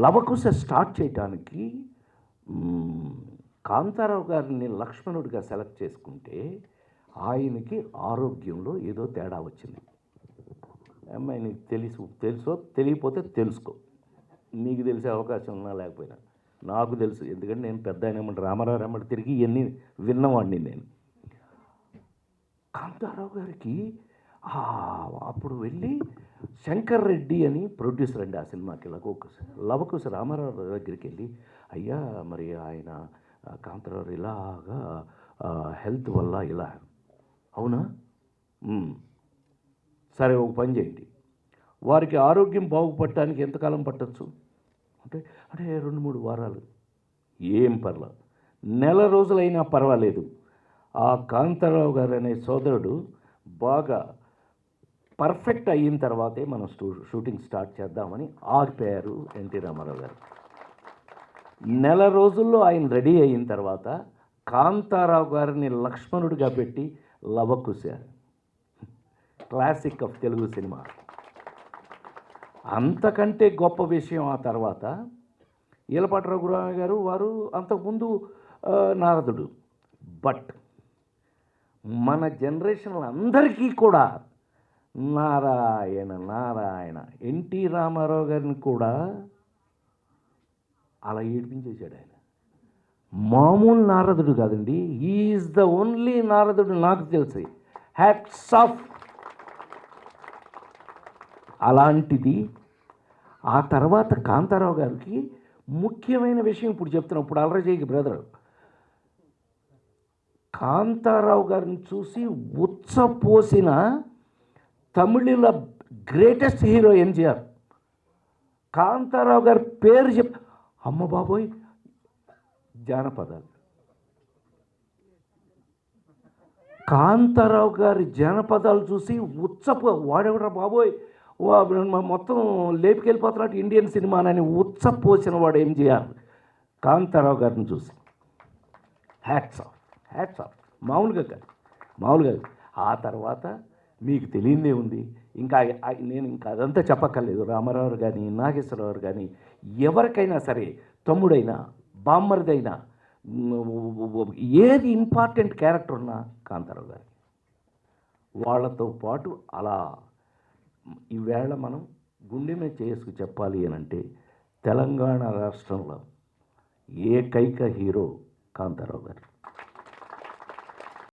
Lavakusa start చేయడానికి కాంతారావు గారిని లక్ష్మణుడిగా select చేసుకుంటే ఆయనకి ఆరోగ్యంలో ఏదో తేడా వచ్చింది. అమ్మాయి నీకు తెలుసో తెలియకపోతే తెలుసుకో, నీకు తెలిసే అవకాశం ఉన్నా లేకపోయినా నాకు తెలుసు. ఎందుకంటే నేను పెద్ద ఆయన ఏమంటే రామారావు రమ్మటి తిరిగి ఇవన్నీ విన్నవాడిని నేను. కాంతారావు గారికి అప్పుడు వెళ్ళి శంకర్ రెడ్డి అని ప్రొడ్యూసర్ అండి ఆ సినిమాకి లవకుశ రామారావు దగ్గరికి వెళ్ళి, అయ్యా మరి ఆయన కాంతారావు ఇలాగా హెల్త్ వల్ల ఇలా, అవునా సరే ఒక పని చేయండి, వారికి ఆరోగ్యం బాగుపడటానికి ఎంతకాలం పట్టచ్చు అంటే 2-3 వారాలు, ఏం పర్లా, నెల రోజులైనా పర్వాలేదు. ఆ కాంతారావు గారు అనే సోదరుడు బాగా పర్ఫెక్ట్ అయిన తర్వాతే మనం షూటింగ్ స్టార్ట్ చేద్దామని ఆగిపోయారు ఎన్టీ రామారావు గారు. నెల రోజుల్లో ఆయన రెడీ అయిన తర్వాత కాంతారావు గారిని లక్ష్మణుడిగా పెట్టి Lavakusa, classic of Telugu cinema. అంతకంటే గొప్ప విషయం ఆ తర్వాత ఈలపాటి రఘురామ గారు వారు అంతకుముందు నారదుడు. బట్ మన జనరేషన్ అందరికీ కూడా నారాయణ నారాయణ ఎన్టీ రామారావు గారిని కూడా అలా ఏడిపించేశాడు ఆయన. మామూలు నారదుడు కాదండి, ఈజ్ ద ఓన్లీ నారదుడు నాకు తెలిసి. Hats off. అలాంటిది ఆ తర్వాత కాంతారావు గారికి ముఖ్యమైన విషయం ఇప్పుడు చెప్తున్నాం. ఇప్పుడు అలరజయ్యకి బ్రదర్ కాంతారావు గారిని చూసి ఉచ్చపోసిన తమిళుల గ్రేటెస్ట్ హీరో ఎంజిఆర్. కాంతారావు గారి పేరు అమ్మ బాబోయ్, జానపదాలు. కాంతారావు గారి జానపదాలు చూసి వాడెవడరా బాబోయ్, మొత్తం లేపుకెళ్ళిపోతున్నట్టు ఇండియన్ సినిమానని ఉచ్చపోసిన వాడు ఎంజిఆర్ కాంతారావు గారిని చూసి. Hats off, hats off. మామూలుగా కాదు. ఆ తర్వాత మీకు తెలియదే ఉంది. నేను ఇంకా అదంతా చెప్పక్కర్లేదు. రామారావు కానీ నాగేశ్వరరావు కానీ ఎవరికైనా సరే, తమ్ముడైనా బామ్మరిదైనా ఏది ఇంపార్టెంట్ క్యారెక్టర్ ఉన్నా కాంతారావు గారికి. వాళ్ళతో పాటు అలా ఈవేళ మనం గుండె మీద చేసుకు చెప్పాలి అని అంటే తెలంగాణ రాష్ట్రంలో ఏకైక హీరో కాంతారావు గారు.